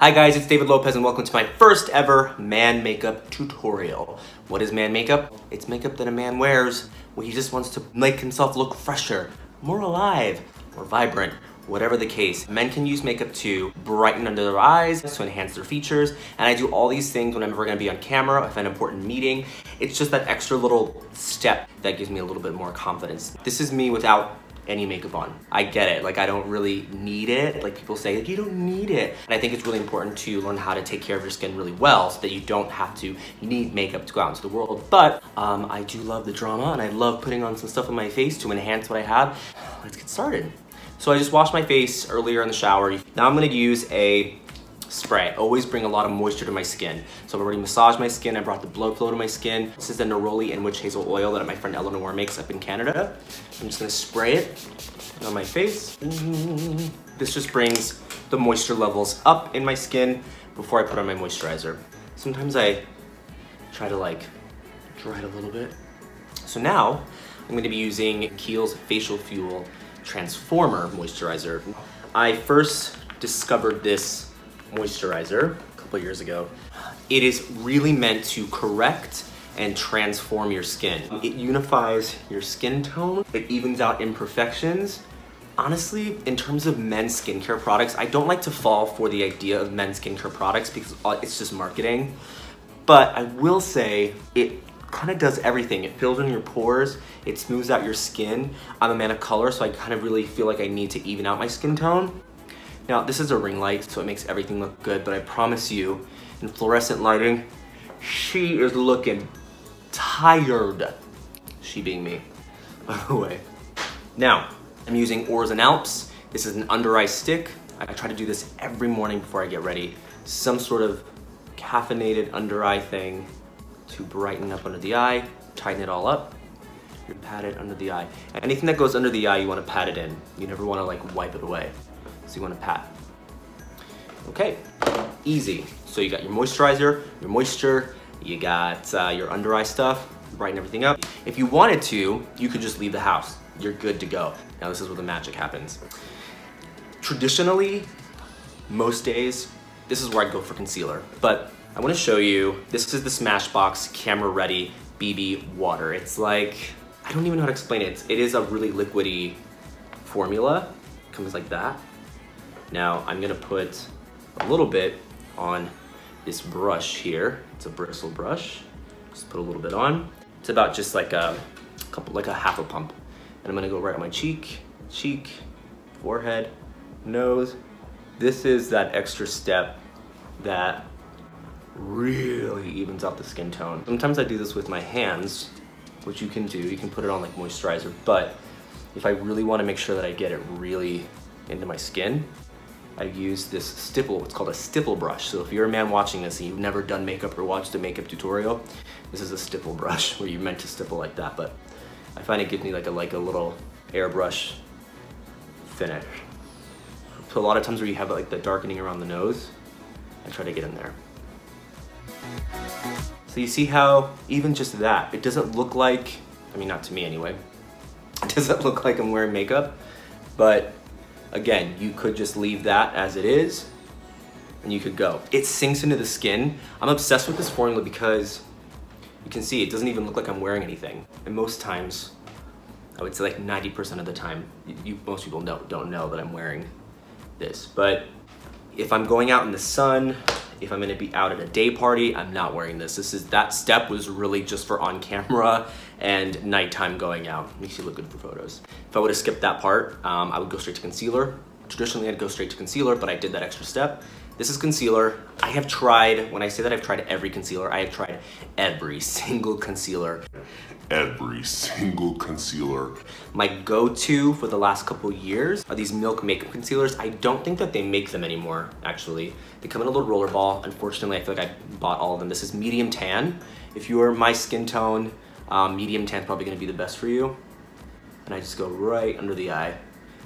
Hi guys, it's David Lopez and welcome to my first ever man makeup tutorial. What is man makeup? It's makeup that a man wears when he just wants to make himself look fresher, more alive, more vibrant, whatever the case. Men can use makeup to brighten under their eyes, to enhance their features, and I do all these things whenever we're gonna be on camera, if an important meeting. It's just that extra little step that gives me a little bit more confidence. This is me without any makeup on. I get it, like I don't really need it. Like people say, like, you don't need it. And I think it's really important to learn how to take care of your skin really well so that you don't have to need makeup to go out into the world. But I do love the drama and I love putting on some stuff on my face to enhance what I have. Let's get started. So I just washed my face earlier in the shower. Now I'm gonna use a spray. I always bring a lot of moisture to my skin. So I've already massaged my skin. I brought the blood flow to my skin. This is the neroli and witch hazel oil that my friend Eleanor makes up in Canada. I'm just gonna spray it on my face. This just brings the moisture levels up in my skin before I put on my moisturizer. Sometimes I try to like dry it a little bit. So now I'm gonna be using Kiehl's Facial Fuel Transformer Moisturizer. I first discovered this moisturizer a couple years ago. It is really meant to correct and transform your skin. It unifies your skin tone, it evens out imperfections. Honestly, in terms of men's skincare products, I don't like to fall for the idea of men's skincare products because it's just marketing. But I will say it kind of does everything. It fills in your pores, it smooths out your skin. I'm a man of color, so I kind of really feel like I need to even out my skin tone. Now, this is a ring light, so it makes everything look good, but I promise you, in fluorescent lighting, she is looking tired. She being me, by the way. Now, I'm using Oars and Alps. This is an under eye stick. I try to do this every morning before I get ready. Some sort of caffeinated under eye thing to brighten up under the eye, tighten it all up. You pat it under the eye. Anything that goes under the eye, you want to pat it in. You never want to like wipe it away. So you want to pat. Okay, easy. So you got your moisturizer, your moisture, you got your under eye stuff, brighten everything up. If you wanted to, you could just leave the house. You're good to go. Now this is where the magic happens. Traditionally, most days, this is where I'd go for concealer. But I want to show you, this is the Smashbox Camera Ready BB Water. It's like, I don't even know how to explain it. It is a really liquidy formula. It comes like that. Now I'm gonna put a little bit on this brush here. It's a bristle brush. Just put a little bit on. It's about just like a half a pump. And I'm gonna go right on my cheek, forehead, nose. This is that extra step that really evens out the skin tone. Sometimes I do this with my hands, which you can do. You can put it on like moisturizer, but if I really wanna make sure that I get it really into my skin, I use this stipple, it's called a stipple brush. So if you're a man watching this and you've never done makeup or watched a makeup tutorial, this is a stipple brush where you're meant to stipple like that, but I find it gives me like a little airbrush finish. So a lot of times where you have like the darkening around the nose, I try to get in there. So you see how even just that, it doesn't look like, I mean, not to me anyway, it doesn't look like I'm wearing makeup, but again, you could just leave that as it is and you could go. It sinks into the skin. I'm obsessed with this formula because you can see it doesn't even look like I'm wearing anything. And most times, I would say like 90% of the time, most people don't know that I'm wearing this. But if I'm going out in the sun, if I'm gonna be out at a day party, I'm not wearing this. That step was really just for on camera and nighttime going out. Makes you look good for photos. If I would've skipped that part, I would go straight to concealer. Traditionally, I'd go straight to concealer, but I did that extra step. This is concealer. I have tried, when I say that I've tried every concealer, I have tried every single concealer. Every single concealer. My go-to for the last couple years are these Milk makeup concealers. I don't think that they make them anymore, actually. They come in a little roller ball. Unfortunately, I feel like I bought all of them. This is medium tan. If you are my skin tone, medium tan is probably gonna be the best for you. And I just go right under the eye.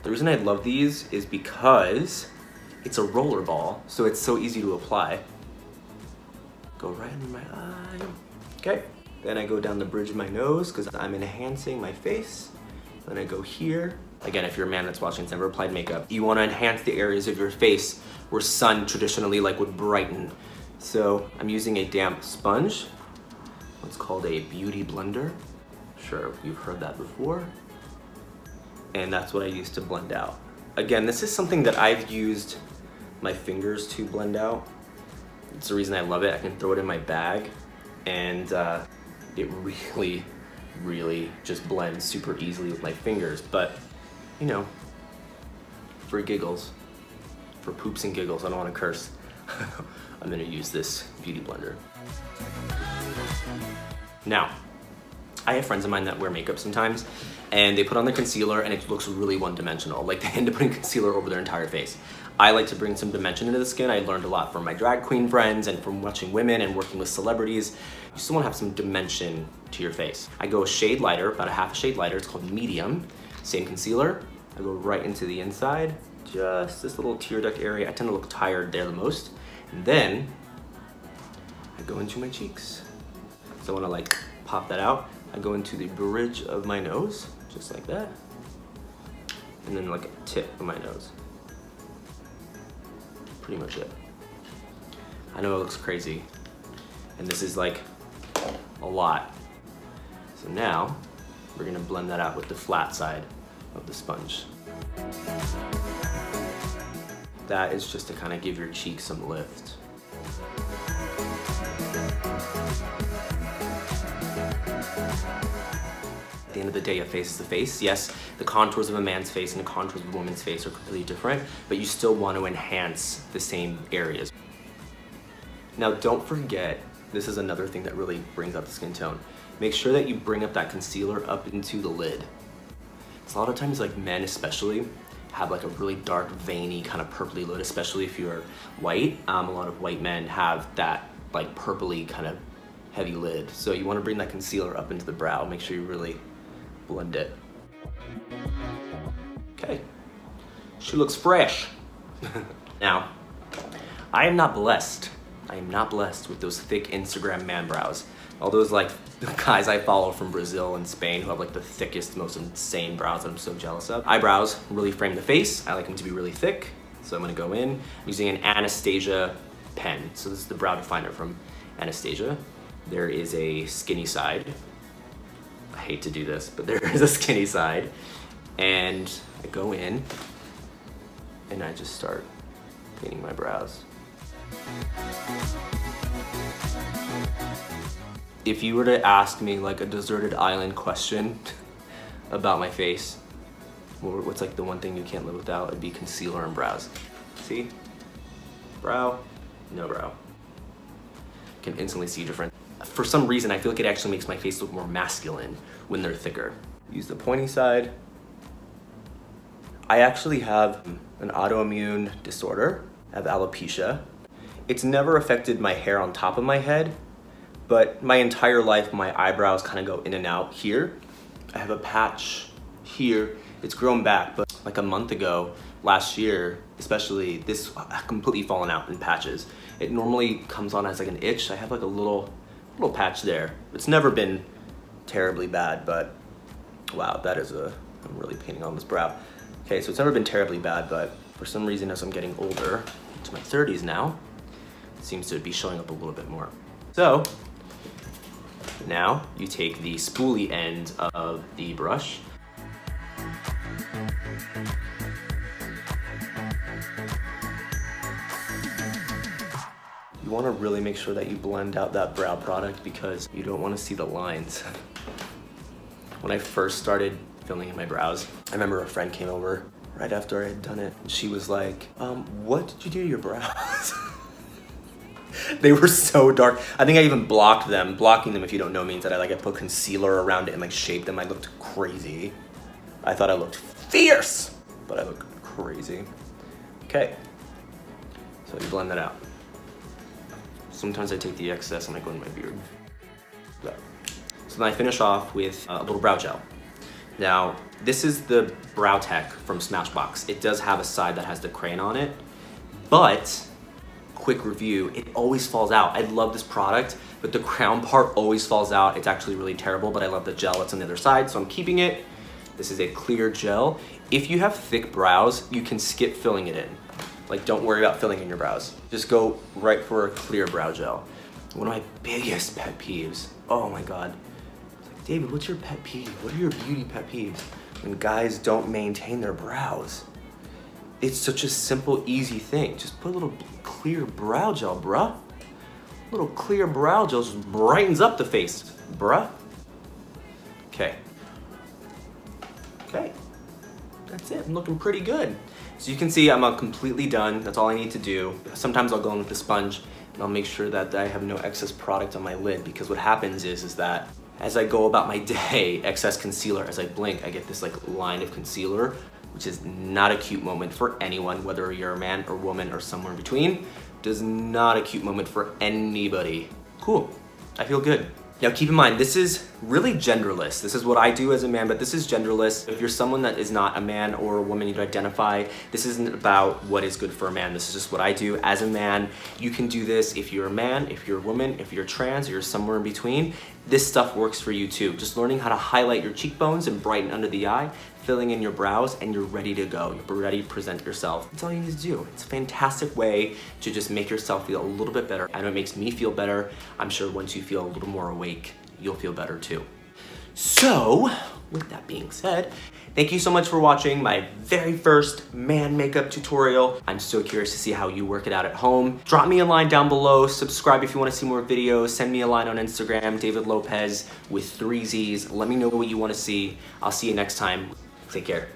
The reason I love these is because it's a roller ball, so it's so easy to apply. Go right under my eye. Okay. Then I go down the bridge of my nose because I'm enhancing my face Then I go here. Again, if you're a man that's watching that's never applied makeup, you want to enhance the areas of your face where sun traditionally like would brighten. So I'm using a damp sponge. What's called a beauty blender. Sure, you've heard that before. And that's what I use to blend out. Again, this is something that I've used my fingers to blend out. It's the reason I love it. I can throw it in my bag and it really just blends super easily with my fingers. But, you know, for giggles, for poops and giggles, I don't want to curse. I'm gonna use this beauty blender. Now, I have friends of mine that wear makeup sometimes and they put on their concealer and it looks really one-dimensional. Like they end up putting concealer over their entire face. I like to bring some dimension into the skin. I learned a lot from my drag queen friends and from watching women and working with celebrities. You still wanna have some dimension to your face. I go a shade lighter, about a half a shade lighter. It's called medium. Same concealer. I go right into the inside, just this little tear duct area. I tend to look tired there the most. And then I go into my cheeks. So I wanna like pop that out. I go into the bridge of my nose, just like that. And then like a tip of my nose. Pretty much it. I know it looks crazy. And this is like a lot. So now we're gonna blend that out with the flat side of the sponge. That is just to kind of give your cheeks some lift. At the end of the day, a face is a face. Yes, the contours of a man's face and the contours of a woman's face are completely different, but you still want to enhance the same areas. Now, don't forget, this is another thing that really brings out the skin tone. Make sure that you bring up that concealer up into the lid. It's a lot of times, like men especially, have like a really dark, veiny, kind of purpley lid, especially if you're white. A lot of white men have that like purpley kind of heavy lid. So you want to bring that concealer up into the brow. Make sure you really blend it. Okay, she looks fresh. Now, I am not blessed. I am not blessed with those thick Instagram man brows. All those like guys I follow from Brazil and Spain who have like the thickest, most insane brows that I'm so jealous of. Eyebrows really frame the face. I like them to be really thick. So I'm gonna go in using an Anastasia pen. So this is the brow definer from Anastasia. There is a skinny side. I hate to do this, but there is a skinny side. And I go in and I just start painting my brows. If you were to ask me like a deserted island question about my face, what's like the one thing you can't live without, it'd be concealer and brows. See? Brow, no brow. Can instantly see a difference. For some reason, I feel like it actually makes my face look more masculine when they're thicker. Use the pointy side. I actually have an autoimmune disorder. I have alopecia. It's never affected my hair on top of my head, but my entire life, my eyebrows kind of go in and out here. I have a patch here. It's grown back, but like a month ago, last year, especially, this completely fallen out in patches. It normally comes on as like an itch. I have like a little patch there. It's never been terribly bad, but wow, I'm really painting on this brow. Okay, so it's never been terribly bad, but for some reason, as I'm getting older, into my 30s now, it seems to be showing up a little bit more. So now you take the spoolie end of the brush. You want to really make sure that you blend out that brow product because you don't want to see the lines. When I first started filling in my brows, I remember a friend came over right after I had done it. And she was like, what did you do to your brows? They were so dark. I think I even blocked them. Blocking them, if you don't know, means that I put concealer around it and shaped them. I looked crazy. I thought I looked fierce, but I looked crazy. Okay, so you blend that out. Sometimes I take the excess and I go in my beard. So then I finish off with a little brow gel. Now, this is the Brow Tech from Smashbox. It does have a side that has the crayon on it, but quick review, it always falls out. I love this product, but the crown part always falls out. It's actually really terrible, but I love the gel that's on the other side, so I'm keeping it. This is a clear gel. If you have thick brows, you can skip filling it in. Like, don't worry about filling in your brows. Just go right for a clear brow gel. One of my biggest pet peeves. Oh my God. It's like, David, what's your pet peeve? What are your beauty pet peeves? When guys don't maintain their brows. It's such a simple, easy thing. Just put a little clear brow gel, bruh. A little clear brow gel just brightens up the face, bruh. Okay. Okay. That's it. I'm looking pretty good. So you can see I'm completely done. That's all I need to do. Sometimes I'll go in with the sponge and I'll make sure that I have no excess product on my lid, because what happens is that as I go about my day, excess concealer, as I blink, I get this like line of concealer, which is not a cute moment for anyone, whether you're a man or woman or somewhere in between. Does not a cute moment for anybody. Cool. I feel good. Now keep in mind, this is really genderless. This is what I do as a man, but this is genderless. If you're someone that is not a man or a woman, you identify, this isn't about what is good for a man. This is just what I do as a man. You can do this if you're a man, if you're a woman, if you're trans, or you're somewhere in between. This stuff works for you too. Just learning how to highlight your cheekbones and brighten under the eye, filling in your brows, and you're ready to go. You're ready to present yourself. That's all you need to do. It's a fantastic way to just make yourself feel a little bit better. I know it makes me feel better. I'm sure once you feel a little more awake, you'll feel better too. So, with that being said, thank you so much for watching my very first man makeup tutorial. I'm so curious to see how you work it out at home. Drop me a line down below, subscribe if you want to see more videos, send me a line on Instagram, David Lopez with 3 Z's. Let me know what you want to see. I'll see you next time. Take care.